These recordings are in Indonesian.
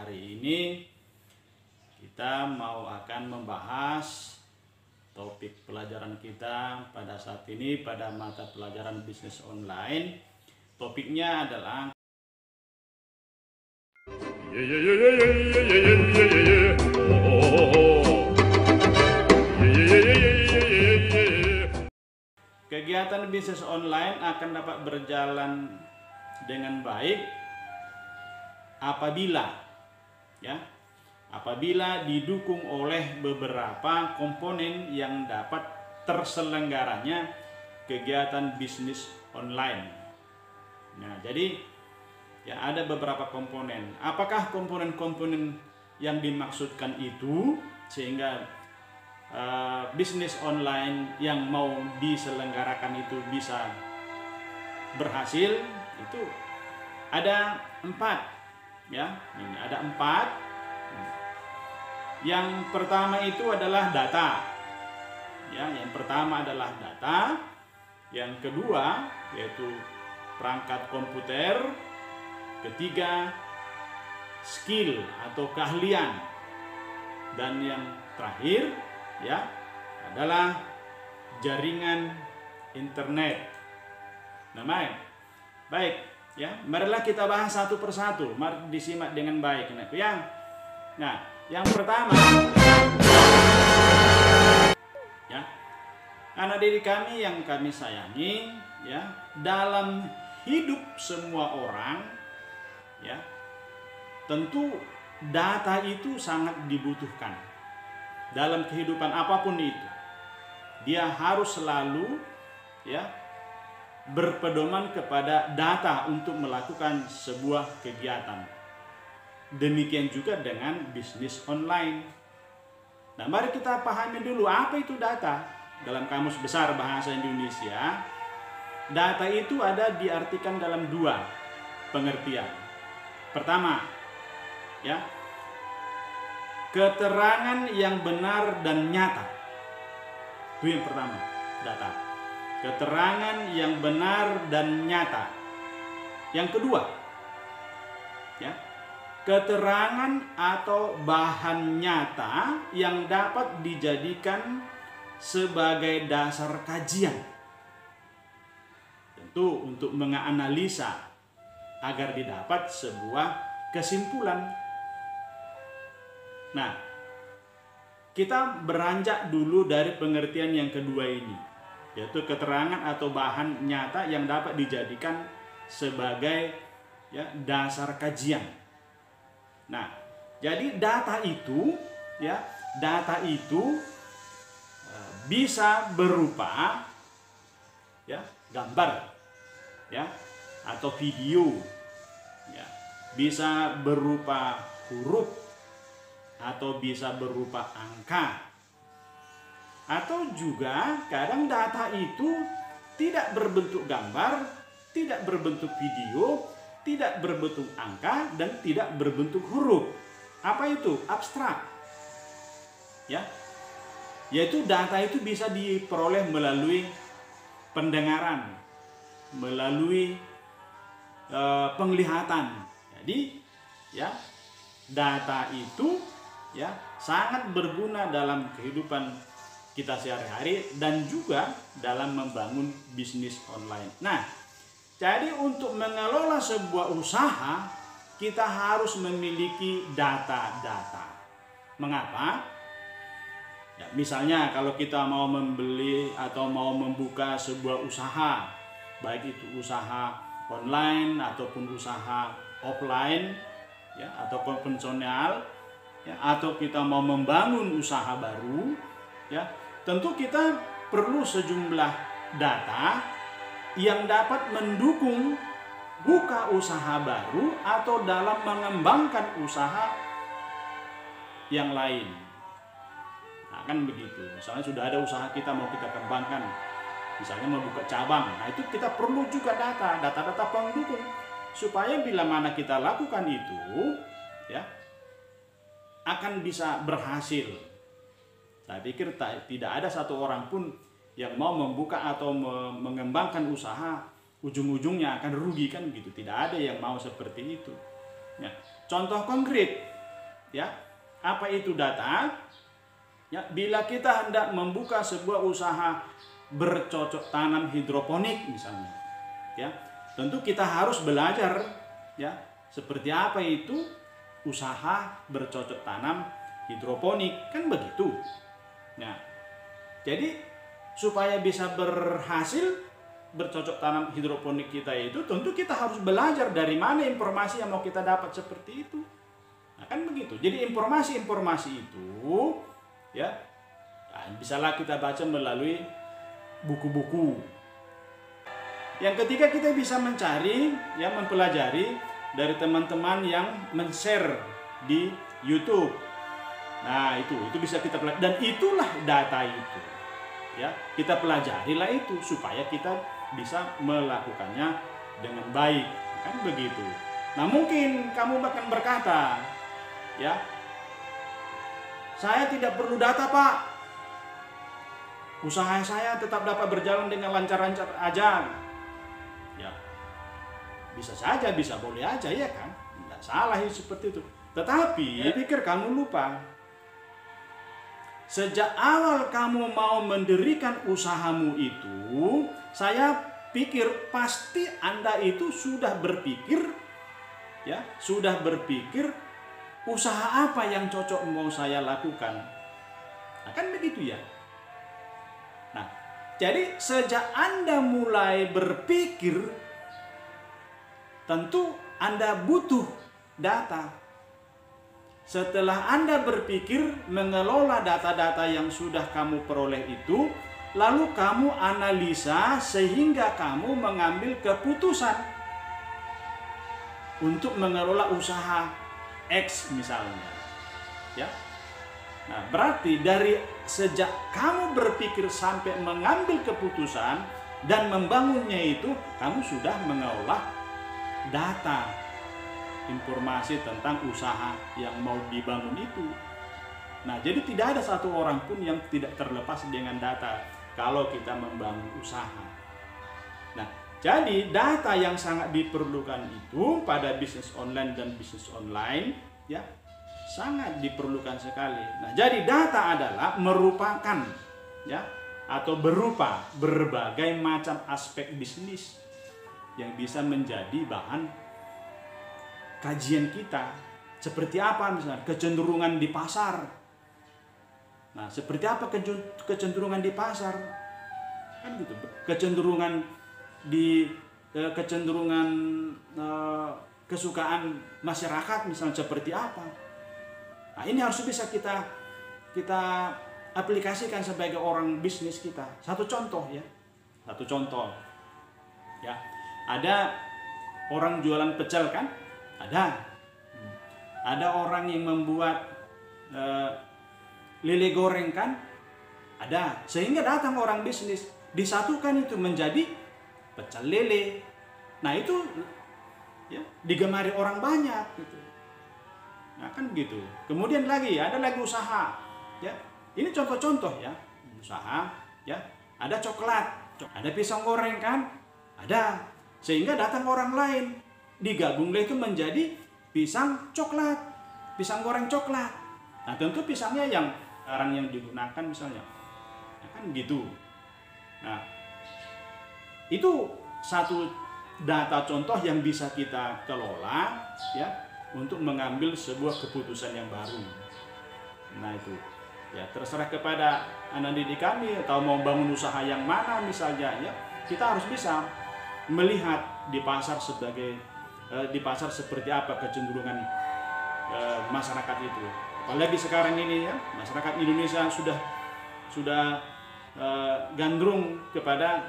hari ini kita akan membahas topik pelajaran kita pada saat ini pada mata pelajaran bisnis online. Topiknya adalah kegiatan bisnis online akan dapat berjalan dengan baik apabila didukung oleh beberapa komponen yang dapat terselenggaranya kegiatan bisnis online. Nah, jadi ada beberapa komponen. Apakah komponen-komponen yang dimaksudkan itu sehingga bisnis online yang mau diselenggarakan itu bisa berhasil? Itu ada 4. Ini ada 4. Yang pertama itu adalah data. Yang pertama adalah data. Yang kedua yaitu perangkat komputer. Ketiga, skill atau keahlian. Dan yang terakhir adalah jaringan internet. Nah, baik. Marilah kita bahas satu persatu. Mari disimak dengan baik. Nah, yang pertama, anak didik kami yang kami sayangi, dalam hidup semua orang, tentu data itu sangat dibutuhkan dalam kehidupan apapun itu. Dia harus selalu berpedoman kepada data untuk melakukan sebuah kegiatan. Demikian juga dengan bisnis online. Nah, mari kita pahami dulu apa itu data. Dalam Kamus Besar Bahasa Indonesia, data itu ada diartikan dalam 2 pengertian. Pertama, keterangan yang benar dan nyata. Itu yang pertama, data. Keterangan yang benar dan nyata. Yang kedua, keterangan atau bahan nyata yang dapat dijadikan sebagai dasar kajian. Tentu untuk menganalisa agar didapat sebuah kesimpulan. Nah, kita beranjak dulu dari pengertian yang kedua ini, yaitu keterangan atau bahan nyata yang dapat dijadikan sebagai dasar kajian. Nah, jadi data itu bisa berupa gambar atau video, bisa berupa huruf atau bisa berupa angka. Atau juga kadang data itu tidak berbentuk gambar, tidak berbentuk video, tidak berbentuk angka, dan tidak berbentuk huruf. Apa itu? Abstrak. Yaitu data itu bisa diperoleh melalui pendengaran, melalui penglihatan. Jadi data itu sangat berguna dalam kehidupan kita sehari-hari dan juga dalam membangun bisnis online. Nah, jadi untuk mengelola sebuah usaha kita harus memiliki data-data. Mengapa? Misalnya kalau kita mau membeli atau mau membuka sebuah usaha, baik itu usaha online ataupun usaha offline atau konvensional, atau kita mau membangun usaha baru, tentu kita perlu sejumlah data yang dapat mendukung buka usaha baru atau dalam mengembangkan usaha yang lain. Nah, kan begitu. Misalnya sudah ada usaha kita mau kita kembangkan, misalnya mau buka cabang. Nah, itu kita perlu juga data-data pendukung supaya bila mana kita lakukan itu akan bisa berhasil. Saya pikir tidak ada satu orang pun yang mau membuka atau mengembangkan usaha ujung-ujungnya akan rugi, kan gitu. Tidak ada yang mau seperti itu. Contoh konkret, Ya, apa itu data? Ya, bila kita hendak membuka sebuah usaha bercocok tanam hidroponik misalnya, ya, tentu kita harus belajar ya seperti apa itu usaha bercocok tanam hidroponik, kan begitu. Nah, jadi supaya bisa berhasil bercocok tanam hidroponik kita itu, tentu kita harus belajar dari mana informasi yang mau kita dapat seperti itu. Nah, kan begitu. Jadi informasi-informasi itu ya, bisalah kita baca melalui buku-buku. Yang ketiga, kita bisa mencari, ya, mempelajari dari teman-teman yang men-share di YouTube. Nah, itu bisa kita pelajari, dan itulah data itu. Ya, kita pelajarilah itu supaya kita bisa melakukannya dengan baik, kan begitu. Nah, mungkin kamu akan berkata, ya, saya tidak perlu data, Pak. Usaha saya tetap dapat berjalan dengan lancar-lancar aja. Ya, bisa saja, bisa boleh aja, ya kan? Tidak salah seperti itu. Tetapi ya, pikir kamu lupa. Sejak awal kamu mau mendirikan usahamu itu, saya pikir pasti Anda itu sudah berpikir, ya, sudah berpikir usaha apa yang cocok mau saya lakukan. Nah, kan begitu ya. Nah, jadi sejak Anda mulai berpikir, tentu Anda butuh data. Setelah Anda berpikir mengelola data-data yang sudah kamu peroleh itu, lalu kamu analisa sehingga kamu mengambil keputusan untuk mengelola usaha X misalnya. Ya. Nah, berarti dari sejak kamu berpikir sampai mengambil keputusan dan membangunnya itu, kamu sudah mengelola data, informasi tentang usaha yang mau dibangun itu. Nah, jadi tidak ada satu orang pun yang tidak terlepas dengan data kalau kita membangun usaha. Nah, jadi data yang sangat diperlukan itu pada bisnis online dan bisnis online, ya, sangat diperlukan sekali. Nah, jadi data adalah merupakan, ya, atau berupa berbagai macam aspek bisnis yang bisa menjadi bahan kajian kita. Seperti apa misalnya kecenderungan di pasar. Nah, seperti apa kecenderungan di pasar? Kan gitu. Kecenderungan kesukaan masyarakat misalnya seperti apa. Nah, ini harus bisa kita aplikasikan sebagai orang bisnis kita. Satu contoh ya. Satu contoh. Ya. Ada orang jualan pecel kan? Ada orang yang membuat lele goreng kan? Ada. Sehingga datang orang bisnis, disatukan itu menjadi pecel lele. Nah, itu ya digemari orang banyak gitu. Nah, kan begitu. Kemudian ada lagi usaha, ya. Ini contoh-contoh ya. Usaha, ya. Ada coklat, ada pisang goreng kan? Ada. Sehingga datang orang lain, digabunglah itu menjadi pisang coklat, pisang goreng coklat. Nah, tentu pisangnya yang sekarang yang digunakan misalnya, nah, kan gitu. Nah, itu satu data contoh yang bisa kita kelola ya untuk mengambil sebuah keputusan yang baru. Nah, itu ya terserah kepada anak didik kami atau mau bangun usaha yang mana misalnya ya, kita harus bisa melihat di pasar seperti apa kecenderungan masyarakat itu. Apalagi sekarang ini ya, masyarakat Indonesia sudah gandrung kepada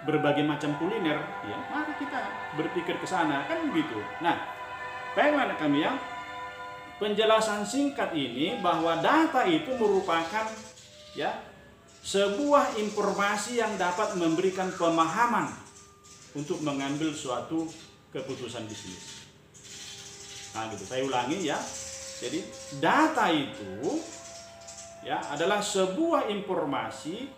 berbagai macam kuliner, ya mari kita berpikir ke sana, kan begitu. Nah, baiklah anak kami ya, penjelasan singkat ini bahwa data itu merupakan ya sebuah informasi yang dapat memberikan pemahaman untuk mengambil suatu keputusan bisnis. Nah, gitu. Saya ulangi ya. Jadi data itu ya adalah sebuah informasi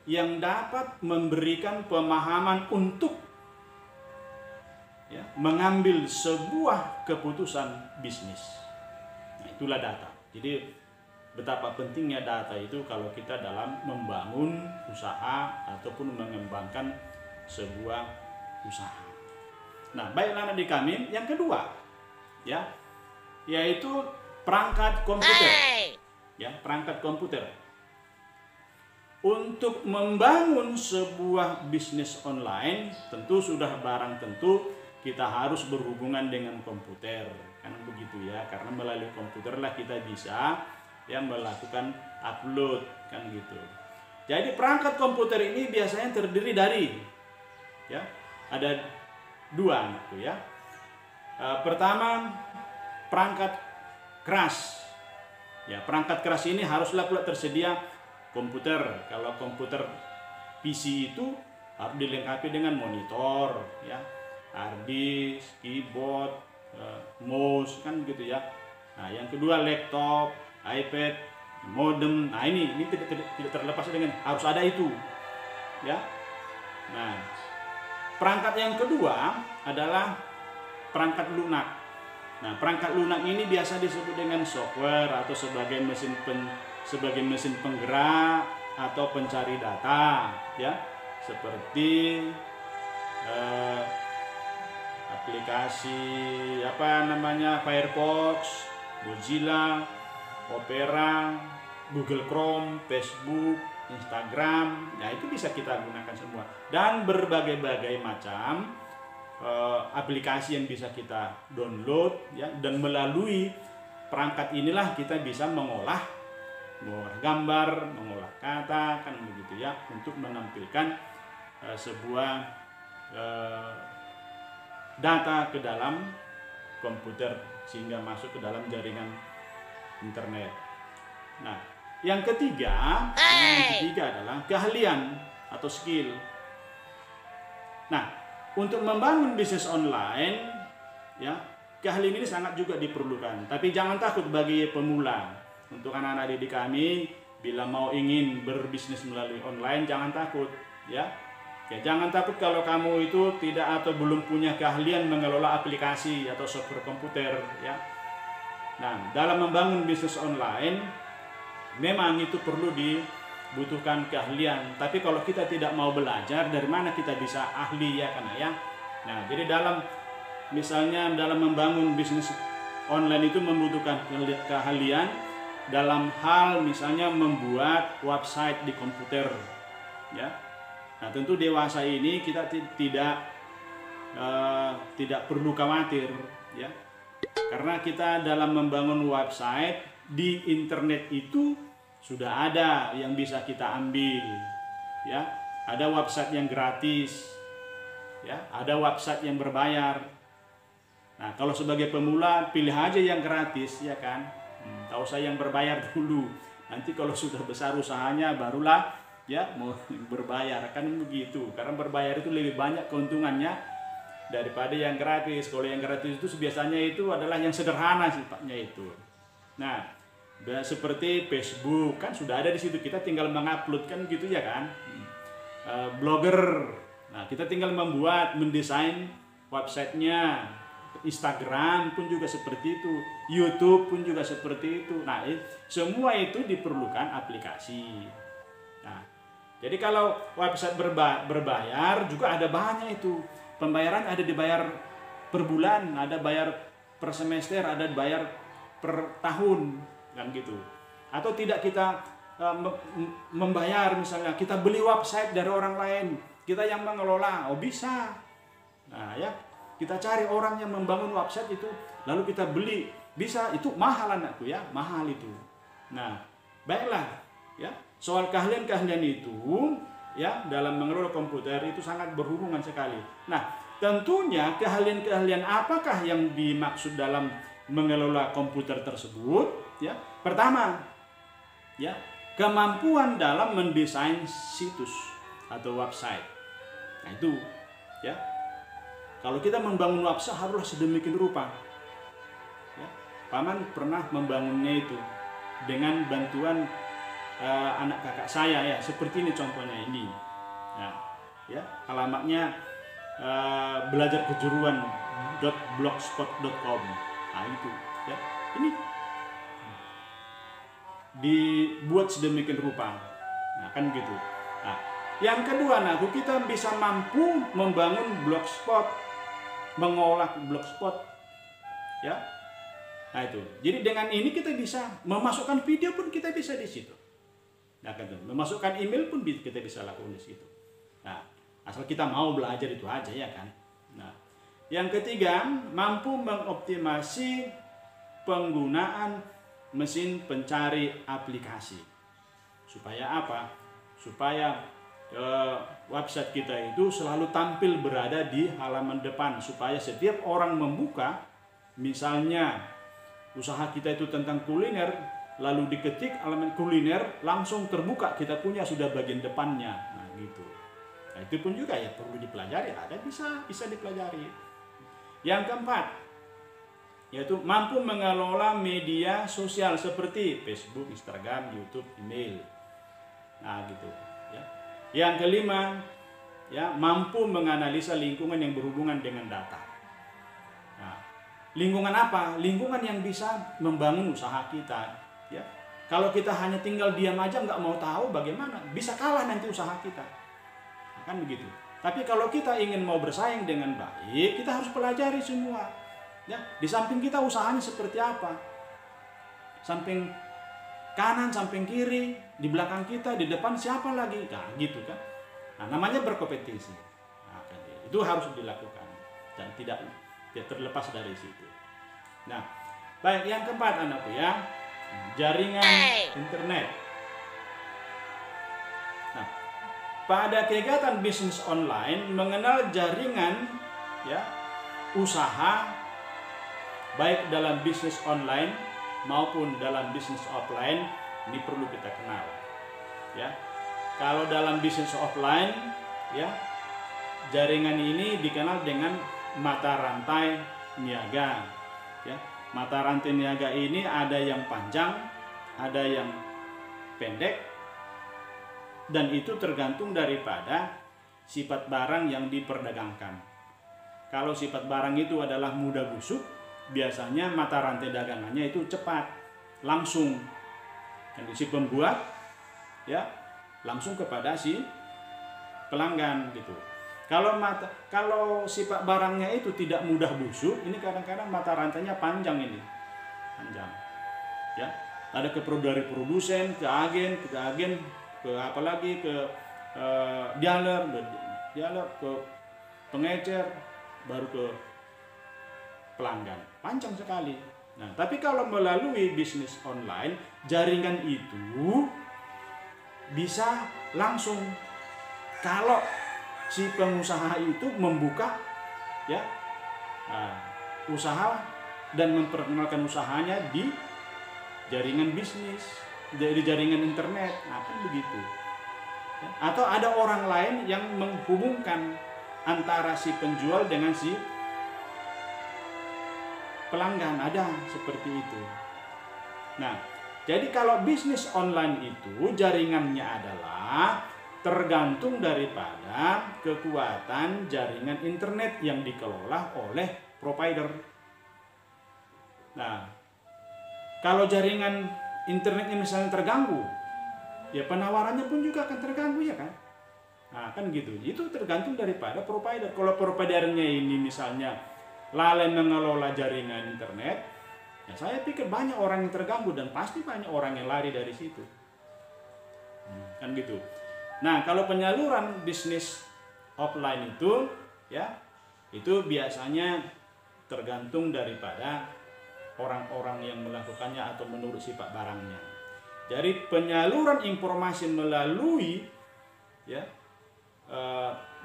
yang dapat memberikan pemahaman untuk ya mengambil sebuah keputusan bisnis. Nah, itulah data. Jadi betapa pentingnya data itu kalau kita dalam membangun usaha ataupun mengembangkan sebuah usaha. Nah, baiklah adik kami, yang kedua ya, yaitu perangkat komputer. Ya, perangkat komputer. Untuk membangun sebuah bisnis online, tentu sudah barang tentu kita harus berhubungan dengan komputer, kan begitu ya, karena melalui komputer lah kita bisa yang melakukan upload, kan gitu. Jadi perangkat komputer ini biasanya terdiri dari ya, ada dua tuh ya. Pertama, perangkat keras. Ya, perangkat keras ini haruslah pula tersedia komputer. Kalau komputer PC itu harus dilengkapi dengan monitor, ya, hard disk, keyboard, mouse, kan gitu ya. Nah, yang kedua laptop, iPad, modem. Nah, ini tidak terlepas dengan harus ada itu, ya. Nah, perangkat yang kedua adalah perangkat lunak. Nah, perangkat lunak ini biasa disebut dengan software atau sebagai mesin penggerak atau pencari data, ya, seperti aplikasi Firefox, Mozilla, Opera, Google Chrome, Facebook, Instagram. Nah, itu bisa kita gunakan semua, dan berbagai-bagai macam aplikasi yang bisa kita download, ya, dan melalui perangkat inilah kita bisa mengolah gambar, mengolah kata, kan begitu ya, untuk menampilkan sebuah data ke dalam komputer sehingga masuk ke dalam jaringan internet. Nah, yang ketiga adalah keahlian atau skill. Nah, untuk membangun bisnis online, ya, keahlian ini sangat juga diperlukan. Tapi jangan takut bagi pemula. Untuk anak-anak didik kami, bila mau ingin berbisnis melalui online, jangan takut, ya. Ya, jangan takut kalau kamu itu tidak atau belum punya keahlian mengelola aplikasi atau software komputer, ya. Nah, dalam membangun bisnis online, memang itu perlu dibutuhkan keahlian. Tapi kalau kita tidak mau belajar, dari mana kita bisa ahli, ya kan ya? Nah, jadi misalnya dalam membangun bisnis online itu membutuhkan keahlian dalam hal misalnya membuat website di komputer, ya. Nah, tentu dewasa ini kita tidak perlu khawatir, ya, karena kita dalam membangun website di internet itu sudah ada yang bisa kita ambil, ya. Ada website yang gratis, ya, ada website yang berbayar. Nah, kalau sebagai pemula pilih aja yang gratis, ya kan. Tak usah yang berbayar dulu. Nanti kalau sudah besar usahanya barulah, ya, mau berbayar, kan begitu. Karena berbayar itu lebih banyak keuntungannya daripada yang gratis. Kalau yang gratis itu biasanya itu adalah yang sederhana sifatnya itu. Nah, seperti Facebook kan sudah ada di situ, kita tinggal mengupload, kan gitu ya kan. Blogger, nah kita tinggal mendesain websitenya. Instagram pun juga seperti itu, YouTube pun juga seperti itu. Nah, semua itu diperlukan aplikasi. Nah, jadi kalau website berbayar juga ada banyak itu. Pembayaran ada dibayar per bulan, ada bayar per semester, ada bayar per tahun, kan gitu. Atau tidak kita membayar, misalnya kita beli website dari orang lain, kita yang mengelola, oh bisa. Nah, ya, kita cari orang yang membangun website itu, lalu kita beli, bisa. Itu mahal anakku, ya, mahal itu. Nah, baiklah, ya, soal keahlian itu, ya, dalam mengelola komputer itu sangat berhubungan sekali. Nah, tentunya keahlian apakah yang dimaksud dalam mengelola komputer tersebut? Ya, pertama, ya, kemampuan dalam mendesain situs atau website. Nah, itu, ya. Kalau kita membangun website haruslah sedemikian rupa. Ya, Paman pernah membangunnya itu dengan bantuan anak kakak saya, ya, seperti ini contohnya ini. Nah, ya, alamatnya belajarkejuruan.blogspot.com. Nah, itu, ya. Ini dibuat sedemikian rupa. Nah, kan gitu. Nah, yang kedua, nah, kita bisa mampu membangun blogspot, mengolah blogspot, ya. Nah itu. Jadi dengan ini kita bisa memasukkan video pun kita bisa di situ. Nah, kan, memasukkan email pun kita bisa lakukan di situ. Nah, asal kita mau belajar itu aja ya kan. Nah, yang ketiga, mampu mengoptimasi penggunaan mesin pencari aplikasi. Supaya apa? Supaya website kita itu selalu tampil berada di halaman depan, supaya setiap orang membuka, misalnya usaha kita itu tentang kuliner, lalu diketik elemen kuliner, langsung terbuka kita punya sudah bagian depannya. Nah gitu. Nah, itu pun juga ya perlu dipelajari, ada bisa dipelajari. Yang keempat, yaitu mampu mengelola media sosial seperti Facebook, Instagram, YouTube, email. Nah gitu ya. Yang kelima, ya, mampu menganalisa lingkungan yang berhubungan dengan data. Nah, lingkungan apa? Lingkungan yang bisa membangun usaha kita, ya. Kalau kita hanya tinggal diam aja nggak mau tahu bagaimana, bisa kalah nanti usaha kita. Nah, kan begitu. Tapi kalau kita ingin mau bersaing dengan baik, kita harus pelajari semua. Ya, di samping kita usahanya seperti apa? Samping kanan, samping kiri, di belakang kita, di depan siapa lagi? Nah, gitu kan. Nah, namanya berkompetisi. Nah, itu harus dilakukan dan tidak terlepas dari situ. Nah, baik, yang keempat anakku ya, jaringan internet. Nah, pada kegiatan bisnis online mengenal jaringan ya usaha baik dalam bisnis online maupun dalam bisnis offline ini perlu kita kenal ya. Kalau dalam bisnis offline ya, jaringan ini dikenal dengan mata rantai niaga ya. Mata rantai niaga ini ada yang panjang, ada yang pendek, dan itu tergantung daripada sifat barang yang diperdagangkan. Kalau sifat barang itu adalah mudah busuk, biasanya mata rantai dagangannya itu cepat, langsung. Dan si pembuat ya langsung kepada si pelanggan gitu. Kalau sifat barangnya itu tidak mudah busuk, ini kadang-kadang mata rantainya panjang ini. Panjang. Ya. Ada dari produsen ke agen, ke apalagi ke dealer ke pengecer, baru ke pelanggan. Panjang sekali. Nah, tapi kalau melalui bisnis online, jaringan itu bisa langsung. Kalau si pengusaha itu membuka ya usaha dan memperkenalkan usahanya di jaringan bisnis, dari jaringan internet, nah kan begitu. Ya. Atau ada orang lain yang menghubungkan antara si penjual dengan si pelanggan, ada seperti itu. Nah, jadi kalau bisnis online itu jaringannya adalah tergantung daripada kekuatan jaringan internet yang dikelola oleh provider. Nah, kalau jaringan internetnya misalnya terganggu, ya penawarannya pun juga akan terganggu ya kan. Nah, kan gitu. Itu tergantung daripada provider. Kalau providernya ini misalnya lalai mengelola jaringan internet, ya saya pikir banyak orang yang terganggu dan pasti banyak orang yang lari dari situ. Kan gitu. Nah, kalau penyaluran bisnis offline itu ya, itu biasanya tergantung daripada orang-orang yang melakukannya atau menurut sifat barangnya. Jadi penyaluran informasi melalui ya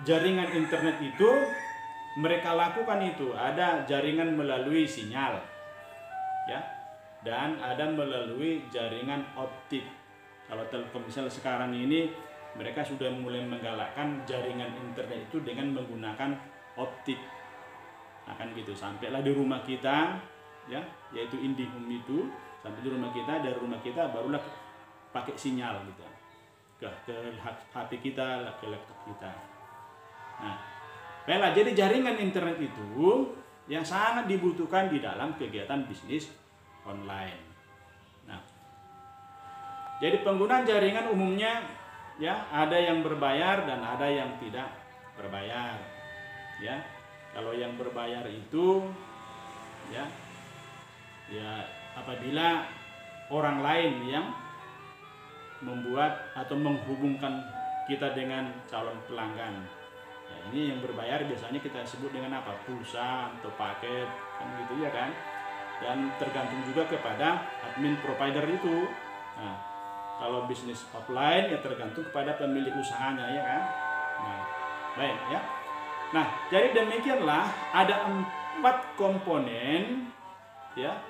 jaringan internet itu mereka lakukan itu ada jaringan melalui sinyal ya, dan ada melalui jaringan optik. Kalau Telkom misalnya sekarang ini mereka sudah mulai menggalakkan jaringan internet itu dengan menggunakan optik. Akan gitu sampailah di rumah kita ya, yaitu IndiHome itu sampai di rumah kita, dari rumah kita barulah pakai sinyal gitu ke HP kita, ke laptop kita. Nah, baiklah, jadi jaringan internet itu yang sangat dibutuhkan di dalam kegiatan bisnis online. Nah, Jadi penggunaan jaringan umumnya ya ada yang berbayar dan ada yang tidak berbayar. Ya, kalau yang berbayar itu ya apabila orang lain yang membuat atau menghubungkan kita dengan calon pelanggan. Ya, ini yang berbayar biasanya kita sebut dengan apa? Pulsa atau paket, kan gitu ya kan? Dan tergantung juga kepada admin provider itu. Nah, kalau bisnis offline ya tergantung kepada pemilik usahanya ya kan. Nah, baik ya. Nah, jadi demikianlah ada 4 komponen ya.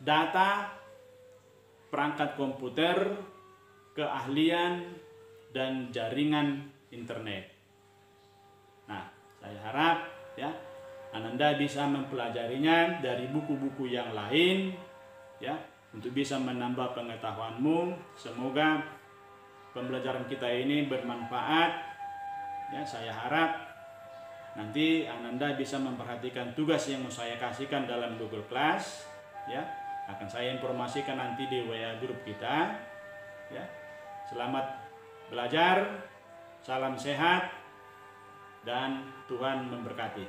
Data, perangkat komputer, keahlian, dan jaringan internet. Nah, saya harap ya Ananda bisa mempelajarinya dari buku-buku yang lain ya untuk bisa menambah pengetahuanmu. Semoga pembelajaran kita ini bermanfaat. Ya, saya harap nanti Ananda bisa memperhatikan tugas yang mau saya kasihkan dalam Google Class ya. Akan saya informasikan nanti di WA grup kita ya. Selamat belajar, salam sehat, dan Tuhan memberkati.